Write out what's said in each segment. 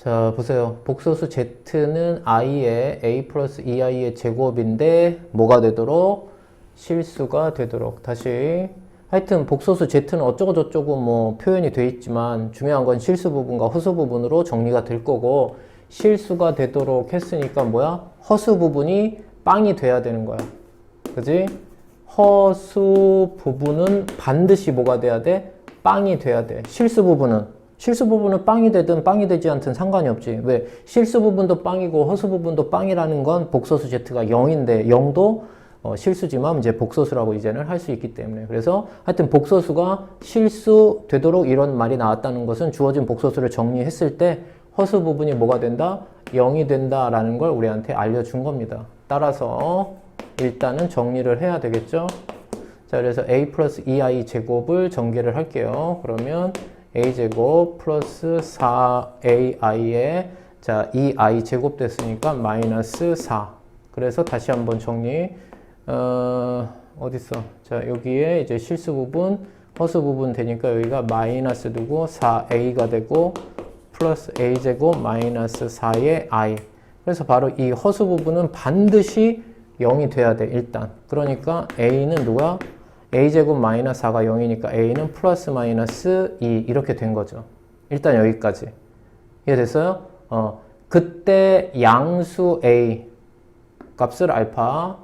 자, 보세요. 복소수 z는 i의 a 플러스 2i의 제곱인데 뭐가 되도록? 실수가 되도록. 다시. 하여튼 복소수 z는 어쩌고 저쩌고 뭐 표현이 돼 있지만 중요한 건 실수 부분과 허수 부분으로 정리가 될 거고, 실수가 되도록 했으니까 뭐야? 허수 부분이 빵이 돼야 되는 거야. 그지? 허수 부분은 반드시 뭐가 돼야 돼? 빵이 돼야 돼. 실수 부분은 빵이 되든 빵이 되지 않든 상관이 없지. 왜? 실수 부분도 빵이고 허수 부분도 빵이라는 건 복소수 z가 0인데 0도 실수지만 이제 복소수라고 이제는 할 수 있기 때문에. 그래서 하여튼 복소수가 실수 되도록 이런 말이 나왔다는 것은 주어진 복소수를 정리했을 때 허수 부분이 뭐가 된다? 0이 된다라는 걸 우리한테 알려준 겁니다. 따라서 일단은 정리를 해야 되겠죠. 자, 그래서 a 플러스 2i 제곱을 전개를 할게요. 그러면 a제곱 플러스 4ai에 자 2i 제곱 됐으니까 마이너스 4. 그래서 다시 한번 정리. 어딨어? 자, 여기에 이제 실수 부분, 허수 부분 되니까 여기가 마이너스 두고 4a가 되고 플러스 a제곱 마이너스 4의 i. 그래서 바로 이 허수 부분은 반드시 0이 돼야 돼, 일단. 그러니까 a는 누가? a제곱 마이너스 4가 0이니까 a는 플러스 마이너스 2 이렇게 된 거죠. 일단 여기까지. 이해됐어요? 그때 양수 a 값을 알파.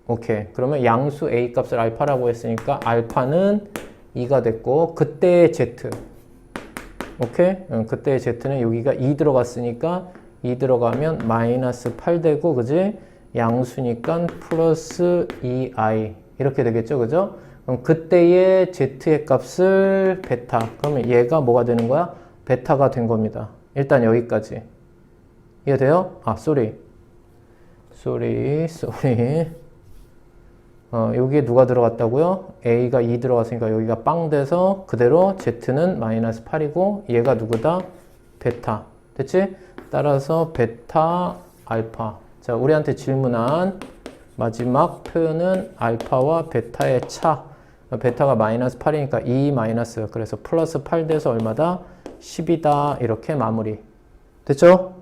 오케이. 그러면 양수 a 값을 알파라고 했으니까 알파는 2가 됐고, 그때의 z. 오케이? 그때의 z는 여기가 2 들어갔으니까 2 들어가면 마이너스 8 되고, 그지? 양수니까 플러스 2i. 이렇게 되겠죠, 그죠? 그럼 그때의 z의 값을 베타. 그러면 얘가 뭐가 되는 거야? 베타가 된 겁니다. 일단 여기까지. 이해돼요? 아, 쏘리. 여기에 누가 들어갔다고요? a가 2 들어갔으니까 여기가 빵 돼서 그대로 z는 마이너스 8이고 얘가 누구다? 베타. 됐지? 따라서 베타 알파. 자, 우리한테 질문한 마지막 표현은 알파와 베타의 차. 베타가 마이너스 8이니까 2 마이너스. 그래서 플러스 8 돼서 얼마다? 10이다. 이렇게 마무리. 됐죠?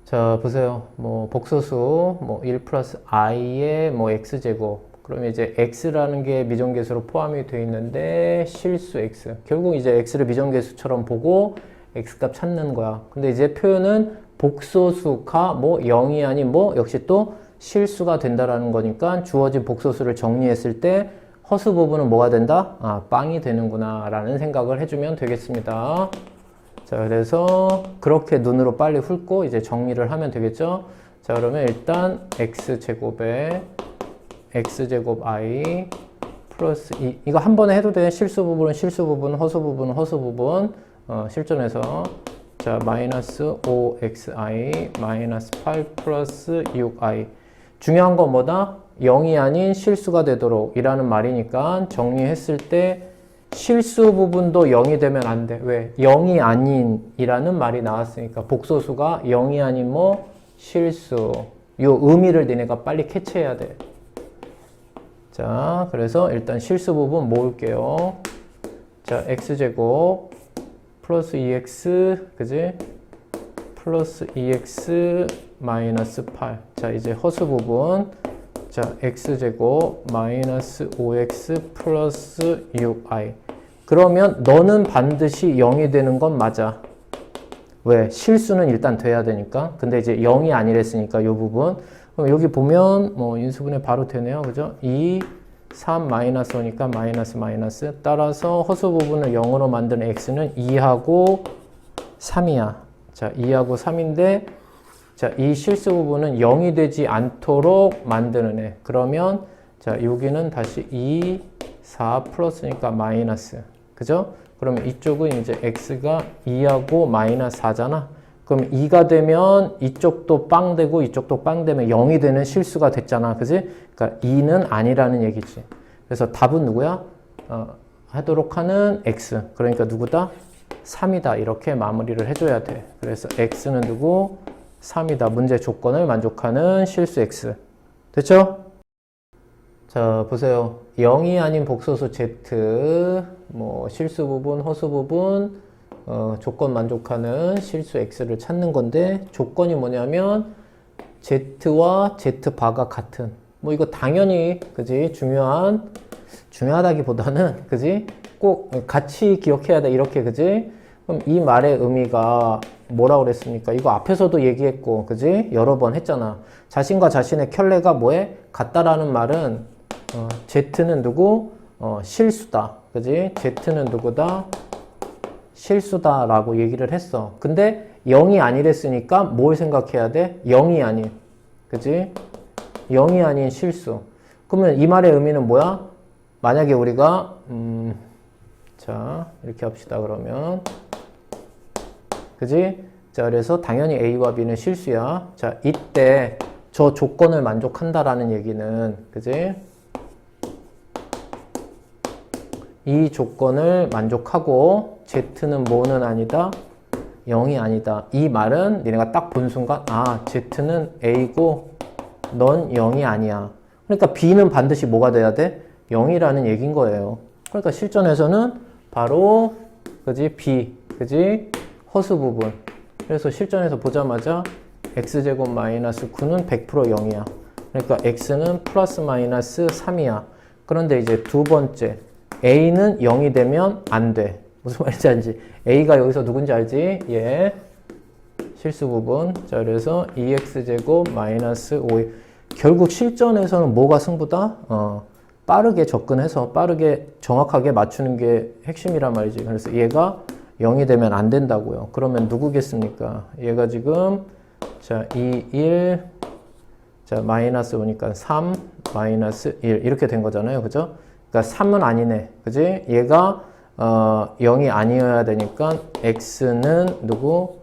자, 보세요. 뭐, 복소수, 1 플러스 i의 x제곱. 그러면 이제 x라는 게 미정계수로 포함이 되어 있는데, 실수 x. 결국 이제 x를 미정계수처럼 보고 x값 찾는 거야. 근데 이제 표현은 복소수가 0이 아닌 역시 또 실수가 된다라는 거니까 주어진 복소수를 정리했을 때 허수 부분은 뭐가 된다? 아, 빵이 되는구나 라는 생각을 해주면 되겠습니다. 자, 그래서 그렇게 눈으로 빨리 훑고 이제 정리를 하면 되겠죠. 자, 그러면 일단 x제곱에 x제곱 i 플러스 2. 이거 한 번에 해도 돼. 실수 부분은 실수 부분, 허수 부분은 허수 부분. 실전에서 자, 마이너스 5xi 마이너스 8 플러스 6i. 중요한 건 뭐다? 0이 아닌 실수가 되도록 이라는 말이니까 정리했을 때 실수 부분도 0이 되면 안 돼. 왜? 0이 아닌 이라는 말이 나왔으니까 복소수가 0이 아닌 실수. 요 의미를 니네가 빨리 캐치해야 돼. 자, 그래서 일단 실수 부분 모을게요. 자, x제곱 플러스 2x, 그지? 플러스 2x 마이너스 8. 자, 이제 허수 부분. 자, x제곱 마이너스 5x 플러스 6i. 그러면 너는 반드시 0이 되는 건 맞아. 왜? 실수는 일단 돼야 되니까. 근데 이제 0이 아니랬으니까 이 부분. 그럼 여기 보면 인수분해 바로 되네요. 그죠? 2, 3 마이너스 5니까 마이너스 마이너스. 따라서 허수 부분을 0으로 만든 x는 2하고 3이야. 자, 2하고 3인데 자, 이 실수 부분은 0이 되지 않도록 만드는 애. 그러면 자, 여기는 다시 2, 4 플러스니까 마이너스. 그죠? 그러면 이쪽은 이제 x가 2하고 마이너스 4잖아. 그럼 2가 되면 이쪽도 빵 되고 이쪽도 빵 되면 0이 되는 실수가 됐잖아. 그지? 그러니까 2는 아니라는 얘기지. 그래서 답은 누구야? 하도록 하는 x. 그러니까 누구다? 3이다. 이렇게 마무리를 해줘야 돼. 그래서 x는 누구? 3이다. 문제 조건을 만족하는 실수 x. 됐죠? 자, 보세요. 0이 아닌 복소수 z, 실수 부분, 허수 부분, 조건 만족하는 실수 x를 찾는 건데 조건이 뭐냐면 z와 z바가 같은 뭐 이거 당연히 그지 중요하다기보다는 그지 꼭 같이 기억해야 돼 이렇게 그지 그럼 이 말의 의미가 뭐라고 그랬습니까? 이거 앞에서도 얘기했고 그지 여러 번 했잖아. 자신과 자신의 켤레가 뭐에 같다라는 말은 z는 누구? 실수다. 그지? z는 누구다? 실수다 라고 얘기를 했어. 근데 0이 아니랬으니까 뭘 생각해야 돼? 0이 아닌. 그지? 0이 아닌 실수. 그러면 이 말의 의미는 뭐야? 만약에 우리가 자 이렇게 합시다. 그러면 그지? 자 그래서 당연히 A와 B는 실수야. 자 이때 저 조건을 만족한다라는 얘기는 그지? 이 조건을 만족하고 Z는 뭐는 아니다? 0이 아니다. 이 말은 니네가 딱 본 순간 아 Z는 A고 넌 0이 아니야. 그러니까 B는 반드시 뭐가 돼야 돼? 0이라는 얘기인 거예요. 그러니까 실전에서는 바로 그지 B 그지 허수 부분. 그래서 실전에서 보자마자 x제곱 마이너스 9는 100% 0이야. 그러니까 x는 플러스 마이너스 3이야. 그런데 이제 두 번째 a는 0이 되면 안 돼. 무슨 말인지 알지? a가 여기서 누군지 알지? 예. 실수 부분. 자, 그래서 2x제곱 마이너스 5. 결국 실전에서는 뭐가 승부다? 빠르게 접근해서 빠르게 정확하게 맞추는 게 핵심이란 말이지. 그래서 얘가 0이 되면 안 된다고요. 그러면 누구겠습니까? 얘가 지금 자, 2, 1 자, 마이너스 오니까 3, 마이너스 1 이렇게 된 거잖아요. 그죠? 그러니까 3은 아니네. 그지? 얘가 0이 아니어야 되니까 x는 누구?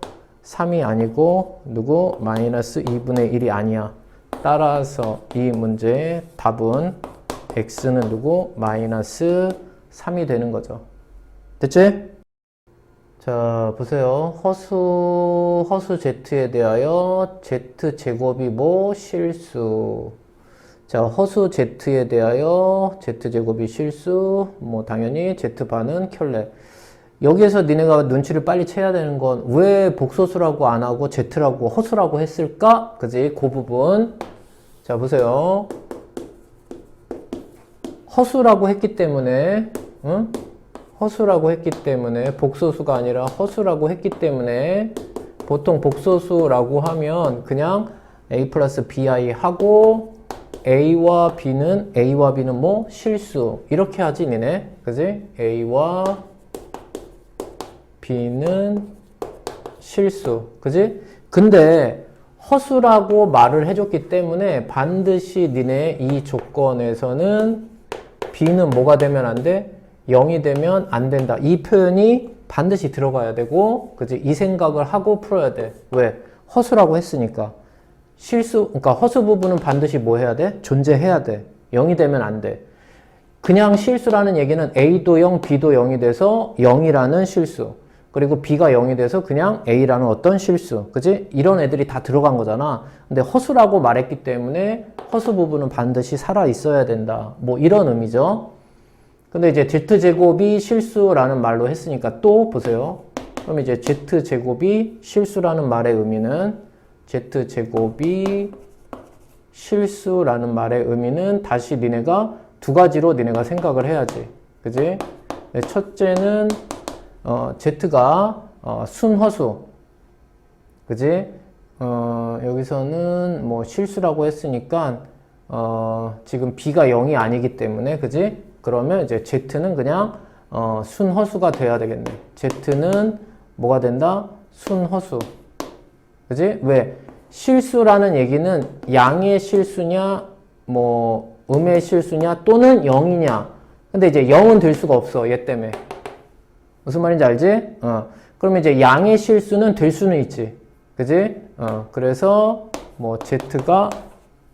3이 아니고 누구? 마이너스 2분의 1이 아니야. 따라서 이 문제의 답은 x는 누구? 마이너스 3이 되는 거죠. 됐지? 자, 보세요. 허수 z에 대하여 z제곱이 뭐? 실수. 자, 허수 z에 대하여 z제곱이 실수. 뭐 당연히 z반은 켤레. 여기에서 니네가 눈치를 빨리 채야 되는 건 왜 복소수라고 안 하고 z라고 허수라고 했을까? 그지? 그 부분. 자, 보세요. 허수라고 했기 때문에 응? 허수라고 했기 때문에 복소수가 아니라 허수라고 했기 때문에 보통 복소수라고 하면 그냥 a 플러스 bi 하고 A와 B는 뭐? 실수. 이렇게 하지 니네. 그지? A와 B는 실수. 그지? 근데 허수라고 말을 해줬기 때문에 반드시 니네 이 조건에서는 B는 뭐가 되면 안 돼? 0이 되면 안 된다. 이 표현이 반드시 들어가야 되고, 그지? 이 생각을 하고 풀어야 돼. 왜? 허수라고 했으니까. 그러니까 허수 부분은 반드시 뭐 해야 돼? 존재해야 돼. 0이 되면 안 돼. 그냥 실수라는 얘기는 A도 0, B도 0이 돼서 0이라는 실수. 그리고 B가 0이 돼서 그냥 A라는 어떤 실수. 그지? 이런 애들이 다 들어간 거잖아. 근데 허수라고 말했기 때문에 허수 부분은 반드시 살아 있어야 된다. 뭐 이런 의미죠. 근데 이제 z제곱이 실수라는 말로 했으니까 또 보세요. 그럼 이제 z제곱이 실수라는 말의 의미는 z제곱이 실수라는 말의 의미는 다시 니네가 두 가지로 니네가 생각을 해야지. 그지? 첫째는 z가 순허수. 그지? 여기서는 뭐 실수라고 했으니까 지금 b가 0이 아니기 때문에 그지? 그러면 이제 z는 그냥 순허수가 돼야 되겠네. z는 뭐가 된다? 순허수. 그지? 왜? 실수라는 얘기는 양의 실수냐, 뭐 음의 실수냐, 또는 0이냐. 근데 이제 0은 될 수가 없어. 얘 때문에. 무슨 말인지 알지? 그러면 이제 양의 실수는 될 수는 있지. 그지? 그래서 뭐 z가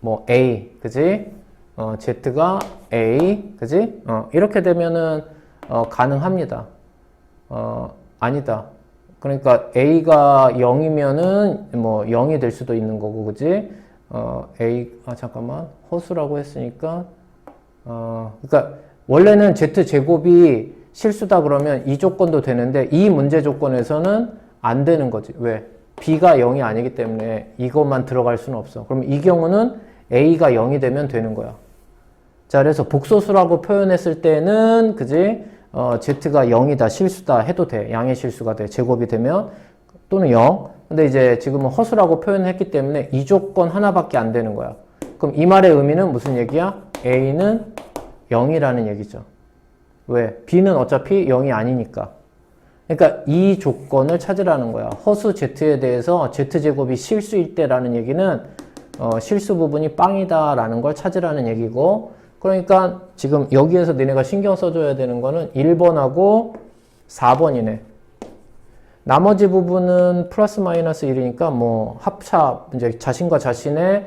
뭐 a. 그지? z가 a. 그지? 이렇게 되면은 가능합니다. 아니다. 그러니까 a가 0이면은 뭐 0이 될 수도 있는 거고, 그지? 잠깐만. 허수라고 했으니까 그러니까 원래는 z제곱이 실수다 그러면 이 조건도 되는데 이 문제 조건에서는 안 되는 거지. 왜? B가 0이 아니기 때문에 이것만 들어갈 수는 없어. 그럼 이 경우는 A가 0이 되면 되는 거야. 자, 그래서 복소수라고 표현했을 때는, 그지? Z가 0이다, 실수다 해도 돼. 양의 실수가 돼. 제곱이 되면. 또는 0. 근데 이제 지금은 허수라고 표현했기 때문에 이 조건 하나밖에 안 되는 거야. 그럼 이 말의 의미는 무슨 얘기야? A는 0이라는 얘기죠. 왜? B는 어차피 0이 아니니까. 그러니까 이 조건을 찾으라는 거야. 허수 Z에 대해서 Z제곱이 실수일 때라는 얘기는 실수 부분이 빵이다 라는 걸 찾으라는 얘기고, 그러니까 지금 여기에서 니네가 신경 써줘야 되는 거는 1번하고 4번이네. 나머지 부분은 플러스 마이너스 1이니까 뭐 합차, 이제 자신과 자신의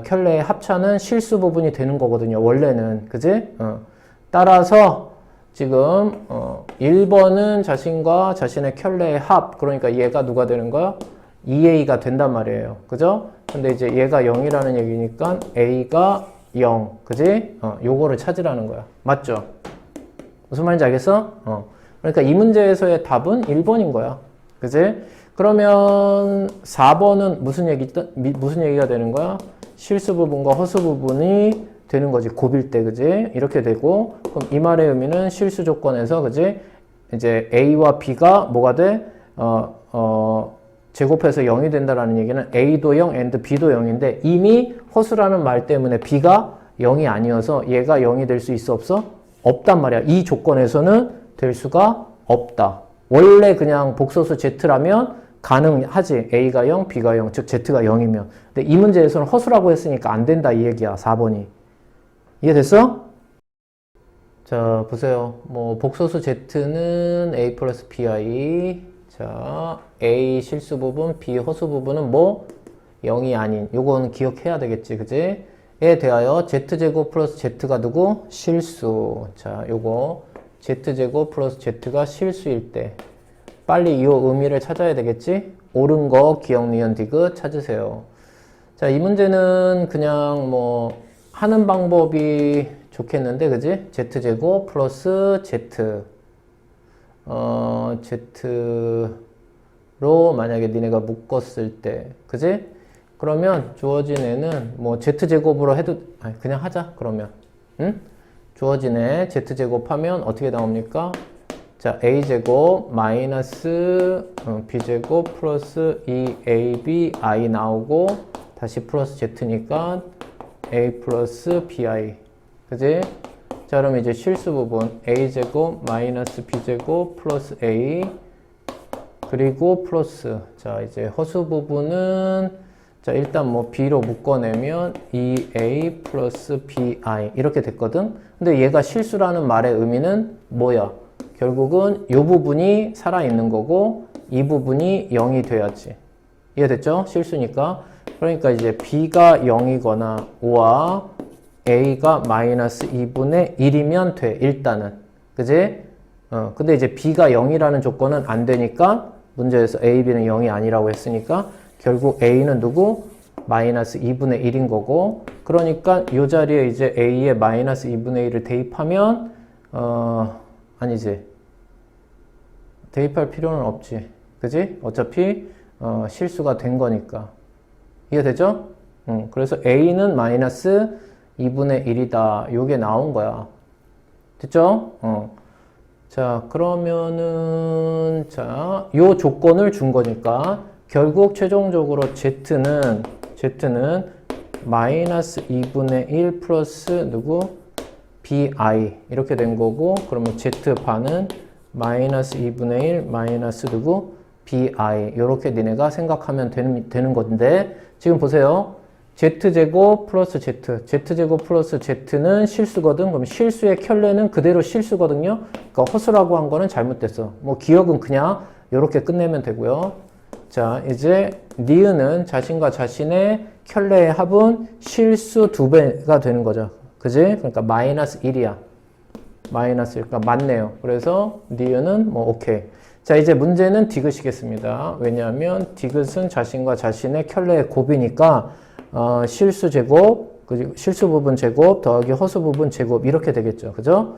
켤레의 합차는 실수 부분이 되는 거거든요. 원래는. 그지? 따라서 지금 1번은 자신과 자신의 켤레의 합, 그러니까 얘가 누가 되는 거야? 2A가 된단 말이에요. 그죠? 근데 이제 얘가 0이라는 얘기니까 A가 0. 그지? 요거를 찾으라는 거야. 맞죠? 무슨 말인지 알겠어? 그러니까 이 문제에서의 답은 1번인 거야. 그지? 그러면 4번은 무슨 얘기가 되는 거야? 실수 부분과 허수 부분이 되는 거지. 곱일 때, 그지? 이렇게 되고, 그럼 이 말의 의미는 실수 조건에서, 그지? 이제 A와 B가 뭐가 돼? 제곱해서 0이 된다라는 얘기는 A도 0, and B도 0인데 이미 허수라는 말 때문에 B가 0이 아니어서 얘가 0이 될 수 있어, 없어? 없단 말이야. 이 조건에서는 될 수가 없다. 원래 그냥 복소수 Z라면 가능하지. A가 0, B가 0, 즉 Z가 0이면. 근데 이 문제에서는 허수라고 했으니까 안 된다 이 얘기야. 4번이. 이해됐어? 자, 보세요. 뭐 복소수 Z는 A 플러스 BI. 자, A 실수 부분, B 허수 부분은 뭐 0이 아닌. 요건 기억해야 되겠지, 그지? 에 대하여 Z제곱 플러스 Z가 누구? 실수. 자, 요거 Z제곱 플러스 Z가 실수일 때 빨리 이 의미를 찾아야 되겠지? 옳은 거 기억, 니은, 디귿 찾으세요. 자, 이 문제는 그냥 뭐 하는 방법이 좋겠는데, 그지? Z제곱 플러스 Z. Z로 만약에 니네가 묶었을 때, 그지? 그러면 주어진 애는 뭐 Z제곱으로 해도, 아니, 그냥 하자, 그러면. 응? 주어진 애 Z제곱 하면 어떻게 나옵니까? 자, A제곱 마이너스 B제곱 플러스 2AB 나오고, 다시 플러스 Z니까 A 플러스 BI. 그지? 자, 그럼 이제 실수 부분 A제곱 마이너스 B제곱 플러스 A 그리고 플러스, 자, 이제 허수 부분은, 자, 일단 뭐 B로 묶어내면 2A 플러스 BI 이렇게 됐거든. 근데 얘가 실수라는 말의 의미는 뭐야? 결국은 이 부분이 살아있는 거고 이 부분이 0이 돼야지. 이해됐죠? 실수니까. 그러니까 이제 B가 0이거나 5와 A가 마이너스 2분의 1이면 돼, 일단은. 그지? 근데 이제 B가 0이라는 조건은 안 되니까 문제에서 A, B는 0이 아니라고 했으니까 결국 A는 누구? 마이너스 2분의 1인 거고, 그러니까 이 자리에 이제 A에 마이너스 2분의 1을 대입하면, 아니지. 대입할 필요는 없지. 그지? 어차피, 실수가 된 거니까. 이해되죠? 그래서 A는 마이너스 2분의 1이다. 요게 나온 거야. 됐죠? 자, 그러면은, 자, 요 조건을 준 거니까, 결국 최종적으로 Z는 마이너스 2분의 1 플러스 누구? BI. 이렇게 된 거고, 그러면 Z반은 마이너스 2분의 1 마이너스 누구? BI. 요렇게 니네가 생각하면 되는 건데, 지금 보세요. Z제곱 플러스 Z. Z제곱 플러스 Z는 실수거든. 그럼 실수의 켤레는 그대로 실수거든요. 그러니까 허수라고 한 거는 잘못됐어. 뭐 기억은 그냥 요렇게 끝내면 되고요. 자, 이제 니은은 자신과 자신의 켤레의 합은 실수 2배가 되는 거죠. 그지? 그러니까 마이너스 1이야. 마이너스 1. 그러니까 맞네요. 그래서 니은은 뭐 오케이. 자, 이제 문제는 디귿이겠습니다. 왜냐하면 디귿은 자신과 자신의 켤레의 곱이니까 실수 제곱, 실수 부분 제곱 더하기 허수 부분 제곱 이렇게 되겠죠. 그죠?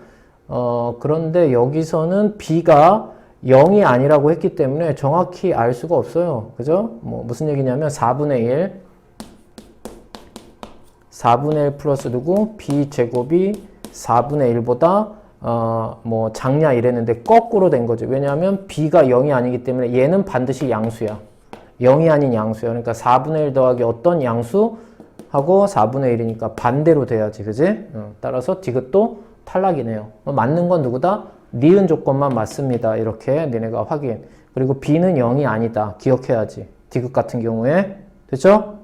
그런데 여기서는 b가 0이 아니라고 했기 때문에 정확히 알 수가 없어요. 그죠? 뭐 무슨 얘기냐면 4분의 1 플러스 누구? b제곱이 4분의 1보다 뭐 작냐 이랬는데 거꾸로 된 거죠. 왜냐하면 b가 0이 아니기 때문에 얘는 반드시 양수야. 0이 아닌 양수야. 그러니까 4분의 1 더하기 어떤 양수? 하고 4분의 1이니까 반대로 돼야지. 그지? 따라서 디귿도 탈락이네요. 맞는 건 누구다? 니은 조건만 맞습니다. 이렇게 니네가 확인. 그리고 b는 0이 아니다. 기억해야지. 디귿 같은 경우에. 됐죠?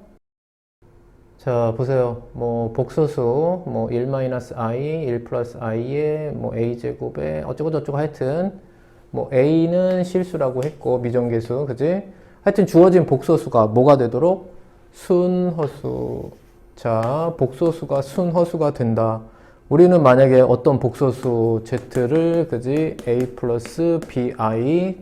자, 보세요. 뭐, 복소수, 뭐, 1-i, 1 플러스 i에, 뭐, a제곱에, 어쩌고저쩌고 하여튼, 뭐, a는 실수라고 했고, 미정계수, 그지? 하여튼 주어진 복소수가 뭐가 되도록? 순허수. 자, 복소수가 순허수가 된다. 우리는 만약에 어떤 복소수 z를, 그지? a 플러스 bi,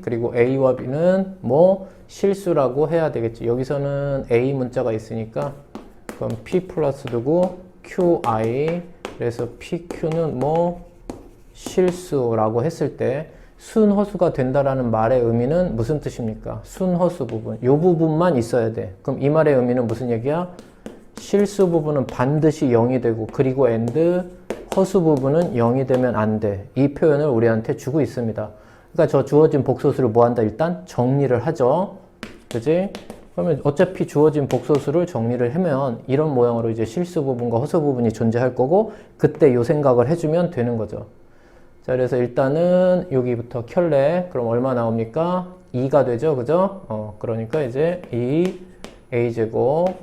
그리고 a와 b는 뭐, 실수라고 해야 되겠지. 여기서는 a 문자가 있으니까, 그럼 p 플러스 두고 qi, 그래서 pq는 뭐 실수라고 했을 때 순허수가 된다라는 말의 의미는 무슨 뜻입니까? 순허수 부분, 요 부분만 있어야 돼. 그럼 이 말의 의미는 무슨 얘기야? 실수 부분은 반드시 0이 되고, 그리고 and 허수 부분은 0이 되면 안 돼. 이 표현을 우리한테 주고 있습니다. 그러니까 저 주어진 복소수를 뭐 한다? 일단 정리를 하죠. 그지? 그러면 어차피 주어진 복소수를 정리를 하면 이런 모양으로 이제 실수 부분과 허수 부분이 존재할 거고, 그때 요 생각을 해주면 되는 거죠. 자, 그래서 일단은 여기부터 켤레. 그럼 얼마 나옵니까? 2가 되죠. 그죠? 그러니까 이제 2a제곱.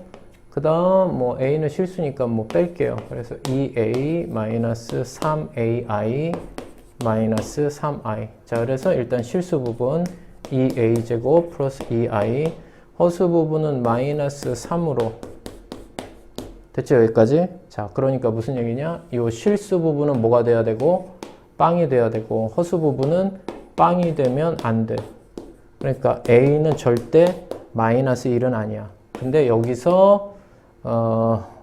그 다음 뭐 a는 실수니까 뭐 뺄게요. 그래서 2a 마이너스 3ai 마이너스 3i. 자, 그래서 일단 실수 부분 2a제곱 플러스 2i, 허수 부분은 마이너스 3으로 됐죠? 여기까지. 자, 그러니까 무슨 얘기냐? 이 실수 부분은 뭐가 돼야 되고 빵이 돼야 되고, 허수 부분은 빵이 되면 안 돼. 그러니까 a는 절대 마이너스 1은 아니야. 근데 여기서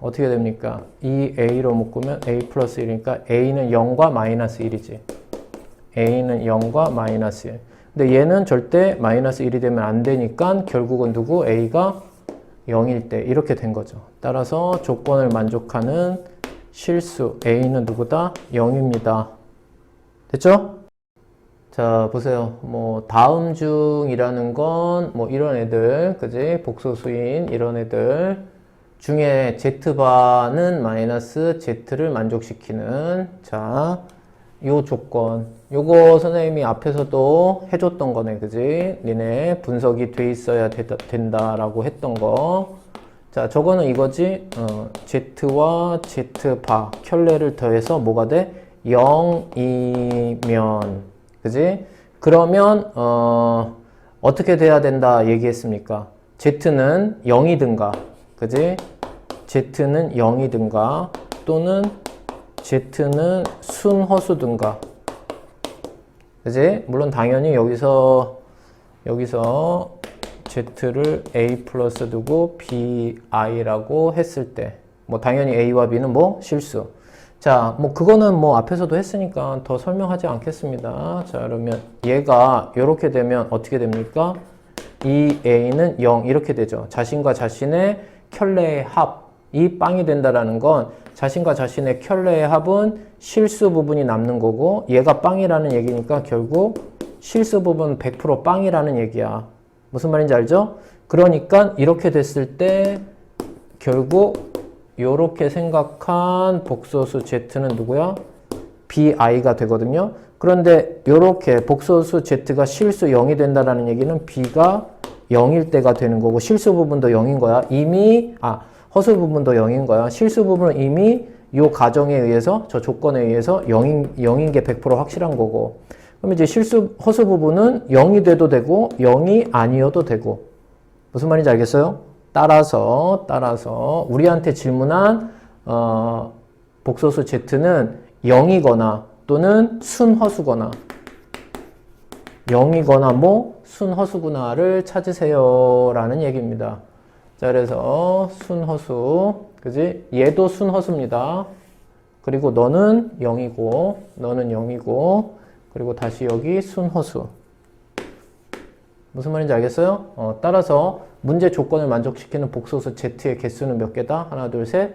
어떻게 됩니까? 2a로 묶으면 a 플러스 1이니까 a는 0과 마이너스 1이지. a는 0과 마이너스 1. 근데 얘는 절대 마이너스 1이 되면 안 되니까 결국은 누구? a가 0일 때 이렇게 된 거죠. 따라서 조건을 만족하는 실수 a는 누구다? 0입니다. 됐죠? 자, 보세요. 뭐 다음 중이라는 건 뭐 이런 애들, 그지? 복소수인 이런 애들 중에 z바는 마이너스 z를 만족시키는, 자, 요 조건, 요거 선생님이 앞에서도 해줬던 거네. 그지? 니네 분석이 돼 있어야 된다라고 했던 거. 자, 저거는 이거지. z와 z바 켤레를 더해서 뭐가 돼? 0이면, 그지? 그러면 어떻게 돼야 된다 얘기했습니까? z는 0이든가, 그지? z는 0이든가 또는 z는 순허수든가, 그지? 물론 당연히 여기서 z를 a 플러스 두고 bi라고 했을 때 뭐 당연히 a와 b는 뭐 실수. 자, 뭐 그거는 뭐 앞에서도 했으니까 더 설명하지 않겠습니다. 자, 그러면 얘가 이렇게 되면 어떻게 됩니까? 이 a는 0 이렇게 되죠. 자신과 자신의 켤레의 합이 빵이 된다라는 건 자신과 자신의 켤레의 합은 실수 부분이 남는 거고, 얘가 빵이라는 얘기니까 결국 실수 부분 100% 빵이라는 얘기야. 무슨 말인지 알죠? 그러니까 이렇게 됐을 때 결국 요렇게 생각한 복소수 z는 누구야? bi가 되거든요. 그런데 요렇게 복소수 z가 실수 0이 된다라는 얘기는 b가 0일 때가 되는 거고, 실수 부분도 0인 거야. 이미 허수 부분도 0인 거야. 실수 부분은 이미 요 가정에 의해서, 저 조건에 의해서 0인 게 100% 확실한 거고, 그럼 이제 허수 부분은 0이 돼도 되고 0이 아니어도 되고. 무슨 말인지 알겠어요? 따라서 우리한테 질문한 복소수 z는 0이거나 또는 순허수거나, 0이거나 뭐 순허수구나를 찾으세요 라는 얘기입니다. 자, 그래서 순허수, 그지? 얘도 순허수입니다. 그리고 너는 0이고 너는 0이고 그리고 다시 여기 순허수. 무슨 말인지 알겠어요? 따라서 문제 조건을 만족시키는 복소수 Z의 개수는 몇 개다? 하나, 둘, 셋.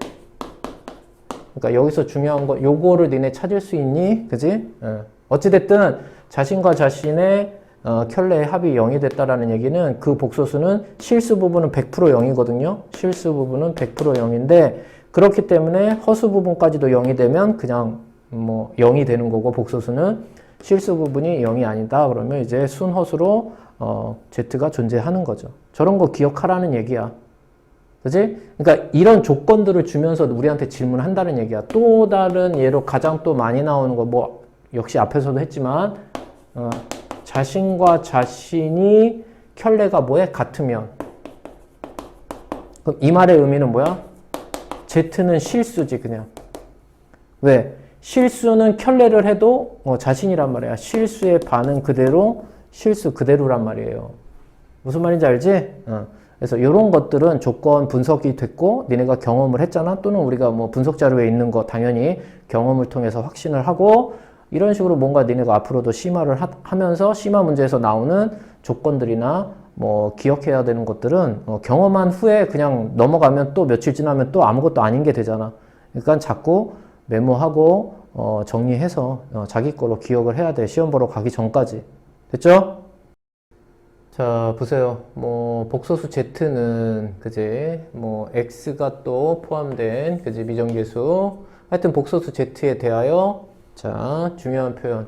그러니까 여기서 중요한 거 요거를 니네 찾을 수 있니? 그지? 어찌됐든 자신과 자신의 켤레의 합이 0이 됐다라는 얘기는 그 복소수는 실수 부분은 100% 0이거든요. 실수 부분은 100% 0인데 그렇기 때문에 허수 부분까지도 0이 되면 그냥 뭐 0이 되는 거고 복소수는 실수 부분이 0이 아니다. 그러면 이제 순허수로 Z가 존재하는 거죠. 저런 거 기억하라는 얘기야. 그지? 그러니까 이런 조건들을 주면서 우리한테 질문한다는 얘기야. 또 다른 예로 가장 또 많이 나오는 거 뭐 역시 앞에서도 했지만 자신과 자신이 켤레가 뭐에 같으면 그럼 이 말의 의미는 뭐야? Z는 실수지 그냥. 왜? 실수는 켤레를 해도 자신이란 말이야. 실수의 반응 그대로 실수 그대로란 말이에요. 무슨 말인지 알지? 그래서 이런 것들은 조건 분석이 됐고 니네가 경험을 했잖아. 또는 우리가 뭐 분석 자료에 있는 거 당연히 경험을 통해서 확신을 하고 이런 식으로 뭔가 니네가 앞으로도 심화를 하면서 심화 문제에서 나오는 조건들이나 뭐 기억해야 되는 것들은 경험한 후에 그냥 넘어가면 또 며칠 지나면 또 아무것도 아닌 게 되잖아. 그러니까 자꾸 메모하고 정리해서 자기 거로 기억을 해야 돼. 시험 보러 가기 전까지. 됐죠? 자, 보세요. 뭐 복소수 Z는 그지? 뭐 X가 또 포함된 그지? 미정계수. 하여튼 복소수 Z에 대하여 자, 중요한 표현.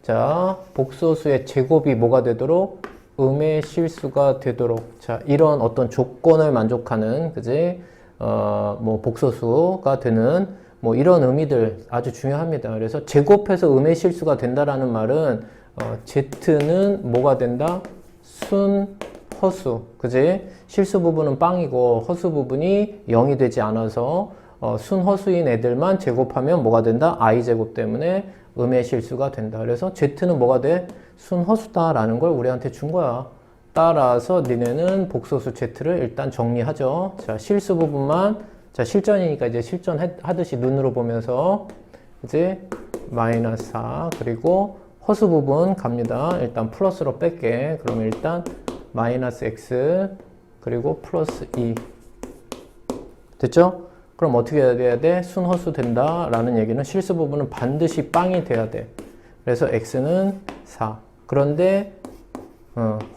자, 복소수의 제곱이 뭐가 되도록? 음의 실수가 되도록. 자, 이런 어떤 조건을 만족하는, 그지? 뭐, 복소수가 되는, 뭐, 이런 의미들 아주 중요합니다. 그래서 제곱해서 음의 실수가 된다라는 말은, Z는 뭐가 된다? 순, 허수. 그지? 실수 부분은 빵이고, 허수 부분이 0이 되지 않아서, 순허수인 애들만 제곱하면 뭐가 된다? i제곱 때문에 음의 실수가 된다. 그래서 Z는 뭐가 돼? 순허수다라는 걸 우리한테 준 거야. 따라서 니네는 복소수 Z를 일단 정리하죠. 자, 실수 부분만, 자, 실전이니까 이제 실전하듯이 눈으로 보면서, 이제 마이너스 4, 그리고 허수 부분 갑니다. 일단 플러스로 뺄게. 그러면 일단 마이너스 x, 그리고 플러스 2. 됐죠? 그럼 어떻게 해야 돼? 순허수 된다 라는 얘기는 실수 부분은 반드시 빵이 돼야 돼. 그래서 x는 4. 그런데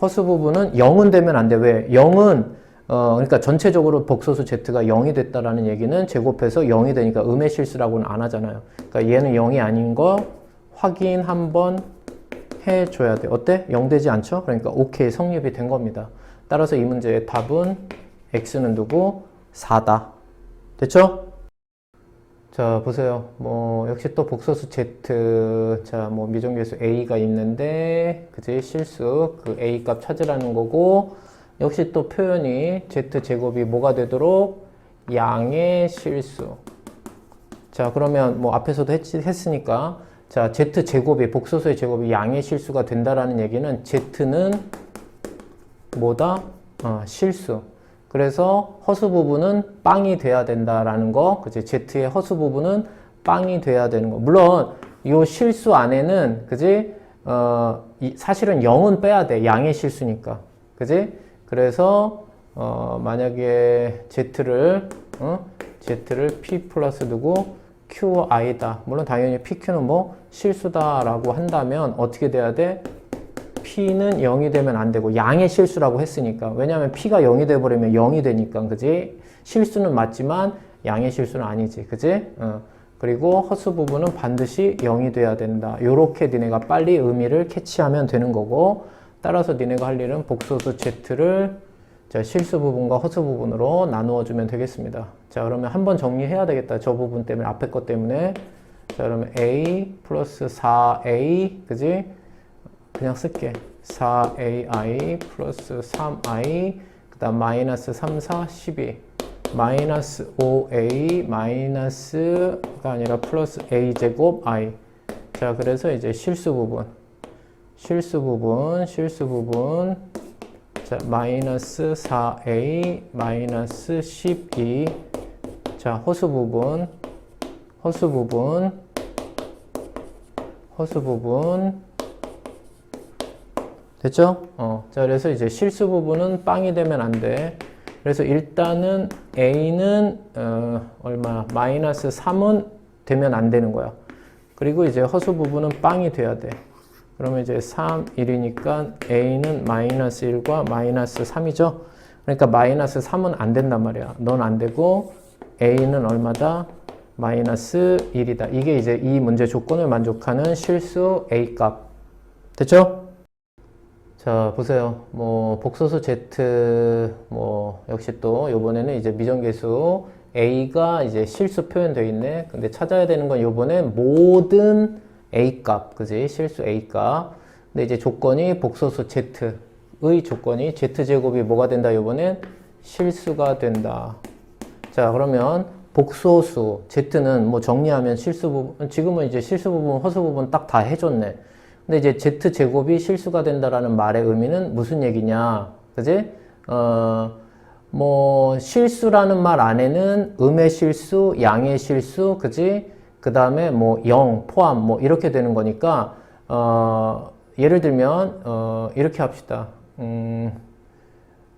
허수 부분은 0은 되면 안 돼. 왜? 0은 그러니까 전체적으로 복소수 z가 0이 됐다라는 얘기는 제곱해서 0이 되니까 음의 실수라고는 안 하잖아요. 그러니까 얘는 0이 아닌 거 확인 한번 해줘야 돼. 어때? 0 되지 않죠? 그러니까 오케이 성립이 된 겁니다. 따라서 이 문제의 답은 x는 누구? 4다. 됐죠? 자, 보세요. 뭐, 역시 또 복소수 Z. 자, 뭐, 미정계수 A가 있는데, 그지? 실수. 그 A 값 찾으라는 거고, 역시 또 표현이 Z제곱이 뭐가 되도록? 양의 실수. 자, 그러면 뭐, 앞에서도 했으니까, 자, Z제곱이, 복소수의 제곱이 양의 실수가 된다라는 얘기는 Z는 뭐다? 실수. 그래서 허수 부분은 빵이 돼야 된다라는 거, 그치? Z의 허수 부분은 빵이 돼야 되는 거. 물론, 이 실수 안에는, 그지? 사실은 0은 빼야 돼. 양의 실수니까. 그지? 그래서, 만약에 Z를 P 플러스 두고 QI다. 물론 당연히 PQ는 뭐 실수다라고 한다면 어떻게 돼야 돼? P는 0이 되면 안 되고 양의 실수라고 했으니까. 왜냐하면 P가 0이 돼버리면 0이 되니까. 그지? 실수는 맞지만 양의 실수는 아니지. 그지? 그리고 허수 부분은 반드시 0이 돼야 된다. 요렇게 니네가 빨리 의미를 캐치하면 되는 거고, 따라서 니네가 할 일은 복소수 Z를 자, 실수 부분과 허수 부분으로 나누어 주면 되겠습니다. 자, 그러면 한번 정리해야 되겠다. 저 부분 때문에, 앞에 것 때문에. 자, 그러면 A 플러스 4A, 그지? 그냥 쓸게. 4AI 플러스 3I, 그 다음 마이너스 3, 4, 12. 마이너스 5A 마이너스가 아니라 플러스 A제곱 I. 자, 그래서 이제 실수 부분. 자, 마이너스 4A 마이너스 12. 자, 허수 부분. 허수 부분 됐죠? 자, 그래서 이제 실수 부분은 빵이 되면 안 돼. 그래서 일단은 A는 얼마? 마이너스 3은 되면 안 되는 거야. 그리고 이제 허수 부분은 빵이 돼야 돼. 그러면 이제 3, 1이니까 A는 마이너스 1과 마이너스 3이죠? 그러니까 마이너스 3은 안 된단 말이야. 넌 안 되고 A는 얼마다? 마이너스 1이다. 이게 이제 이 문제 조건을 만족하는 실수 A 값. 됐죠? 자, 보세요. 뭐, 복소수 Z, 뭐, 역시 또, 요번에는 이제 미정계수 A가 이제 실수 표현되어 있네. 근데 찾아야 되는 건 요번에 모든 A 값, 그지? 실수 A 값. 근데 이제 조건이 복소수 Z의 조건이 Z제곱이 뭐가 된다? 요번엔 실수가 된다. 자, 그러면 복소수 Z는 뭐 정리하면 실수 부분, 지금은 이제 실수 부분, 허수 부분 딱 다 해줬네. 근데 이제 Z제곱이 실수가 된다라는 말의 의미는 무슨 얘기냐? 그지? 뭐, 실수라는 말 안에는 음의 실수, 양의 실수, 그지? 그 다음에 뭐, 영, 포함, 뭐, 이렇게 되는 거니까, 예를 들면, 이렇게 합시다.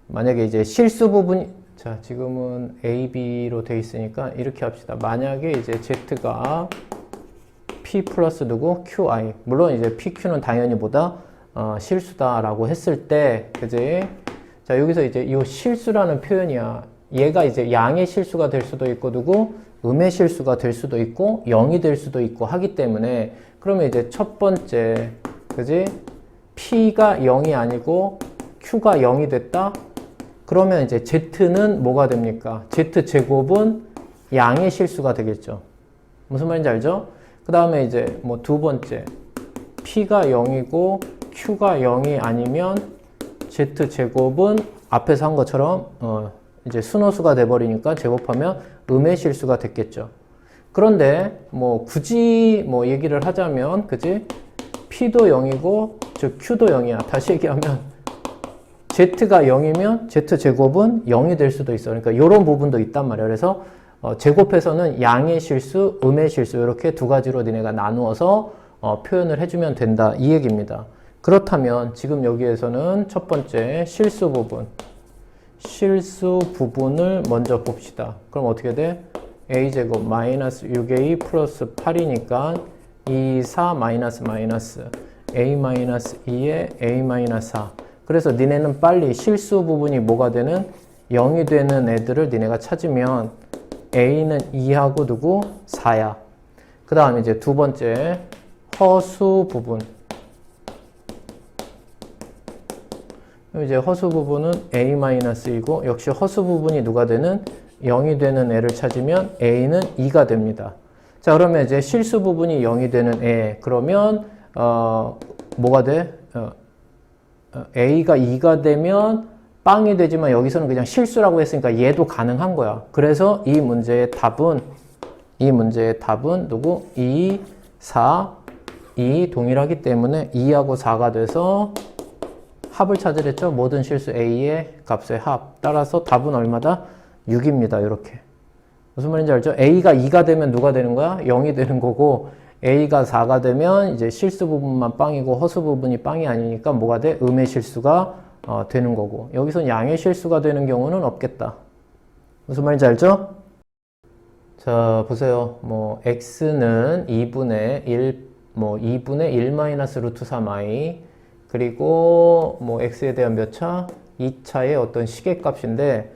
만약에 이제 실수 부분이, 자, 지금은 A, B로 돼 있으니까 이렇게 합시다. 만약에 이제 Z가 P 플러스 누구? QI. 물론 이제 PQ는 당연히 뭐다? 실수다라고 했을 때, 그지? 자, 여기서 이제 이 실수라는 표현이야. 얘가 이제 양의 실수가 될 수도 있고, 누구? 음의 실수가 될 수도 있고, 0이 될 수도 있고 하기 때문에, 그러면 이제 첫 번째, 그지? P가 0이 아니고, Q가 0이 됐다? 그러면 이제 Z는 뭐가 됩니까? Z제곱은 양의 실수가 되겠죠. 무슨 말인지 알죠? 그 다음에 이제 뭐 두 번째, P가 0이고 Q가 0이 아니면 Z제곱은 앞에서 한 것처럼 이제 순호수가 돼버리니까 제곱하면 음의 실수가 됐겠죠. 그런데 뭐 굳이 뭐 얘기를 하자면, 그지? P도 0이고 즉 Q도 0이야. 다시 얘기하면 Z가 0이면 Z제곱은 0이 될 수도 있어. 그러니까 이런 부분도 있단 말이야. 그래서 제곱해서는 양의 실수, 음의 실수 이렇게 두 가지로 니네가 나누어서 표현을 해주면 된다. 이 얘기입니다. 그렇다면 지금 여기에서는 첫 번째 실수 부분을 먼저 봅시다. 그럼 어떻게 돼? A제곱 마이너스 6A 플러스 8이니까 2, 4 마이너스 A 마이너스 2에 A 마이너스 4. 그래서 니네는 빨리 실수 부분이 뭐가 되는? 0이 되는 애들을 니네가 찾으면 A는 2하고 누구? 4야. 그 다음에 이제 두 번째 허수 부분. 이제 허수 부분은 A-이고 역시 허수 부분이 누가 되는? 0이 되는 애를 찾으면 A는 2가 됩니다. 자, 그러면 이제 실수 부분이 0이 되는 애. 그러면 뭐가 돼? A가 2가 되면 빵이 되지만 여기서는 그냥 실수라고 했으니까 얘도 가능한 거야. 그래서 이 문제의 답은 누구? 2, 4, 2 동일하기 때문에 2하고 4가 돼서 합을 찾으랬죠? 모든 실수 A의 값의 합. 따라서 답은 얼마다? 6입니다. 이렇게. 무슨 말인지 알죠? A가 2가 되면 누가 되는 거야? 0이 되는 거고, A가 4가 되면 이제 실수 부분만 빵이고 허수 부분이 빵이 아니니까 뭐가 돼? 음의 실수가 되는 거고. 여기선 양의 실수가 되는 경우는 없겠다. 무슨 말인지 알죠? 자, 보세요. 뭐 x는 2분의 1, 뭐 2분의 1 마이너스 루트 3i, 그리고 뭐 x에 대한 몇 차? 2차의 어떤 시계값인데,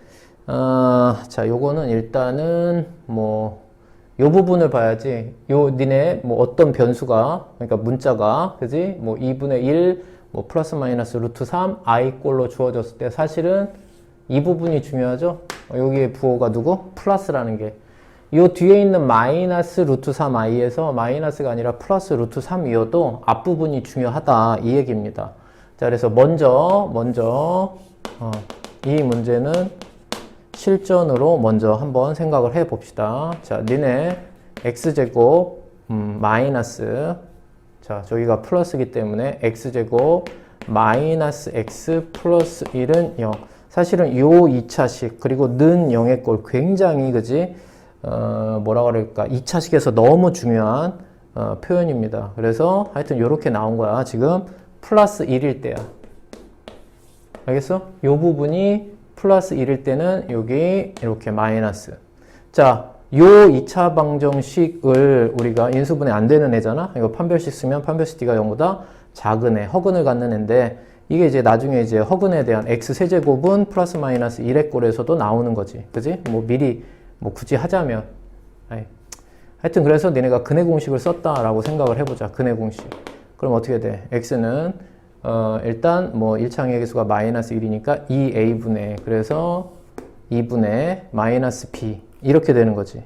자, 요거는 일단은 뭐 요 부분을 봐야지. 요 니네 뭐 어떤 변수가, 그러니까 문자가, 그지? 뭐 2분의 1, 뭐 플러스 마이너스 루트 3 i 꼴로 주어졌을 때 사실은 이 부분이 중요하죠. 여기에 부호가 누구? 플러스라는 게. 요 뒤에 있는 마이너스 루트 3i에서 마이너스가 아니라 플러스 루트 3이어도 앞부분이 중요하다. 이 얘기입니다. 자, 그래서 먼저 이 문제는 실전으로 먼저 한번 생각을 해 봅시다. 자, 니네 x제곱 마이너스, 자, 저기가 플러스이기 때문에 x제곱 마이너스 x 플러스 1은 0. 사실은 요 2차식 그리고 는 0의 꼴 굉장히, 그지? 뭐라 그럴까 2차식에서 너무 중요한 표현입니다. 그래서 하여튼 이렇게 나온 거야. 지금 플러스 1일 때야. 알겠어? 요 부분이 플러스 1일 때는 여기 이렇게 마이너스. 자, 요 2차 방정식을 우리가 인수분해 안 되는 애잖아? 이거 판별식 쓰면 판별식 D가 0보다 작은 애, 허근을 갖는 애인데 이게 이제 나중에 이제 허근에 대한 x 세제곱은 플러스 마이너스 1의 꼴에서도 나오는 거지. 그지? 뭐 미리 뭐 굳이 하자면. 하여튼 그래서 니네가 근해 공식을 썼다라고 생각을 해보자. 근해 공식. 그럼 어떻게 돼? x는 일단 뭐 1창의 개수가 마이너스 1이니까 2a분의 그래서 2분의 마이너스 b 이렇게 되는 거지.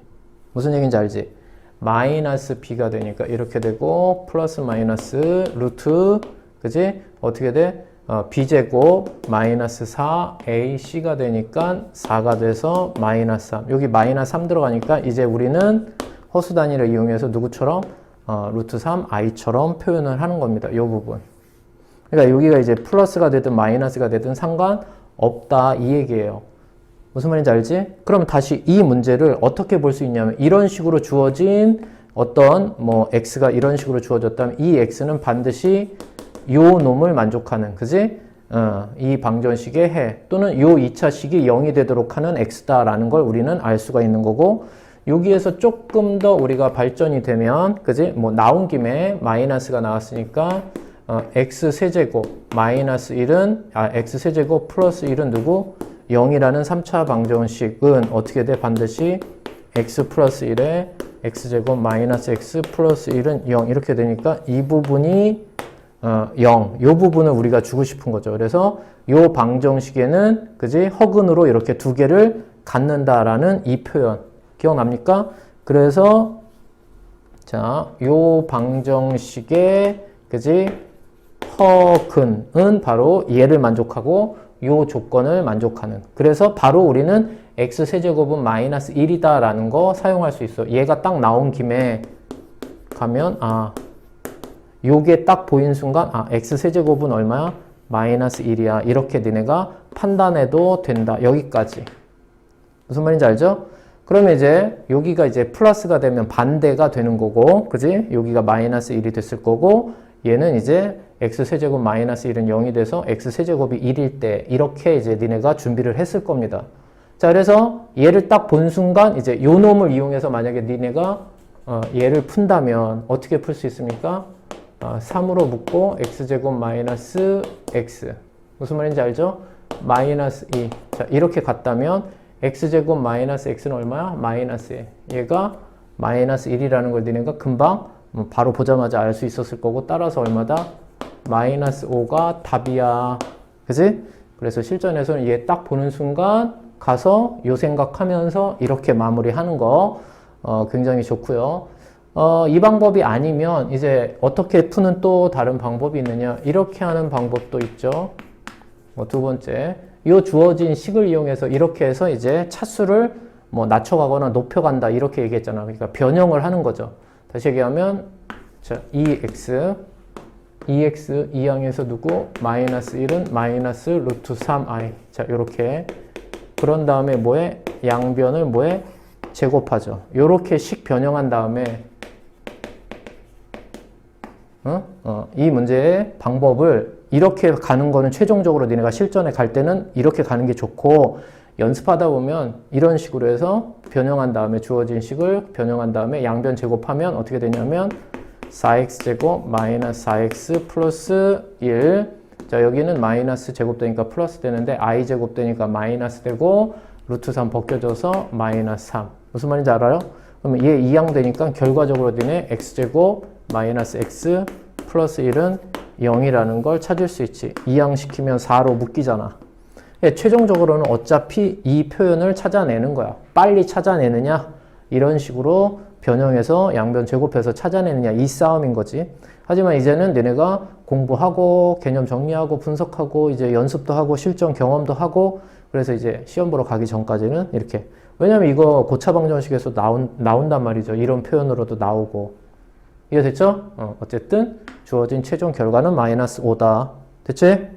무슨 얘기인지 알지? 마이너스 b가 되니까 이렇게 되고 플러스 마이너스 루트 그지? 어떻게 돼? b제곱 마이너스 4ac가 되니까 4가 돼서 마이너스 3 여기 마이너스 3 들어가니까 이제 우리는 허수 단위를 이용해서 누구처럼? 루트 3i처럼 표현을 하는 겁니다. 이 부분. 그러니까 여기가 이제 플러스가 되든 마이너스가 되든 상관없다 이 얘기예요. 무슨 말인지 알지? 그럼 다시 이 문제를 어떻게 볼 수 있냐면 이런 식으로 주어진 어떤 뭐 x가 이런 식으로 주어졌다면 이 x는 반드시 요 놈을 만족하는 그지? 이 방정식의 해 또는 요 2차식이 0이 되도록 하는 x다라는 걸 우리는 알 수가 있는 거고 여기에서 조금 더 우리가 발전이 되면 그지? 뭐 나온 김에 마이너스가 나왔으니까 x 세제곱 마이너스 1은 x 세제곱 플러스 1은 누구? 0이라는 3차 방정식은 어떻게 돼? 반드시 x 플러스 1에 x제곱 마이너스 x 플러스 1은 0 이렇게 되니까 이 부분이 0. 이 부분을 우리가 주고 싶은 거죠. 그래서 이 방정식에는 그지? 허근으로 이렇게 두 개를 갖는다라는 이 표현. 기억납니까? 그래서 자, 이 방정식의 그지? 허근은 바로 얘를 만족하고 요 조건을 만족하는. 그래서 바로 우리는 x 세제곱은 마이너스 1이다 라는 거 사용할 수 있어. 얘가 딱 나온 김에 가면 요게 딱 보인 순간 x 세제곱은 얼마야? 마이너스 1이야. 이렇게 니네가 판단해도 된다. 여기까지. 무슨 말인지 알죠? 그러면 이제 여기가 이제 플러스가 되면 반대가 되는 거고 그지? 여기가 마이너스 1이 됐을 거고 얘는 이제 x세제곱 마이너스 1은 0이 돼서 x세제곱이 1일 때 이렇게 이제 니네가 준비를 했을 겁니다. 자, 그래서 얘를 딱 본 순간 이제 요 놈을 이용해서 만약에 니네가 얘를 푼다면 어떻게 풀 수 있습니까? 3으로 묶고 x제곱 마이너스 x 무슨 말인지 알죠? 마이너스 2 자, 이렇게 갔다면 x제곱 마이너스 x는 얼마야? 마이너스 1 얘가 마이너스 1이라는 걸 니네가 금방 바로 보자마자 알 수 있었을 거고 따라서 얼마다? 마이너스 5가 답이야. 그지? 그래서 실전에서는 얘 딱 보는 순간 가서 요 생각하면서 이렇게 마무리하는 거 굉장히 좋고요. 이 방법이 아니면 이제 어떻게 푸는 또 다른 방법이 있느냐? 이렇게 하는 방법도 있죠. 두 번째, 요 주어진 식을 이용해서 이렇게 해서 이제 차수를 뭐 낮춰가거나 높여간다 이렇게 얘기했잖아. 그러니까 변형을 하는 거죠. 다시 얘기하면 자, 2x 2항에서 누구? 마이너스 1은 마이너스 루트 3i 자, 요렇게 그런 다음에 뭐해? 양변을 뭐해? 제곱하죠. 요렇게 식 변형한 다음에 이 문제의 방법을 이렇게 가는 거는 최종적으로 니네가 실전에 갈 때는 이렇게 가는 게 좋고 연습하다 보면 이런 식으로 해서 변형한 다음에 주어진 식을 변형한 다음에 양변 제곱하면 어떻게 되냐면 4x제곱 마이너스 4x 플러스 1 자 여기는 마이너스 제곱되니까 플러스 되는데 i제곱 되니까 마이너스 되고 루트 3 벗겨져서 마이너스 3 무슨 말인지 알아요? 그러면 얘 2항 되니까 결과적으로 되네 x제곱 마이너스 x 플러스 1은 0이라는 걸 찾을 수 있지. 2항 시키면 4로 묶이잖아. 최종적으로는 어차피 이 표현을 찾아내는 거야. 빨리 찾아내느냐? 이런 식으로 변형해서 양변 제곱해서 찾아내느냐? 이 싸움인 거지. 하지만 이제는 너네가 공부하고 개념 정리하고 분석하고 이제 연습도 하고 실전 경험도 하고 그래서 이제 시험 보러 가기 전까지는 이렇게 왜냐면 이거 고차 방정식에서 나온단 말이죠. 이런 표현으로도 나오고 이해됐죠? 어쨌든 주어진 최종 결과는 마이너스 5다. 됐지?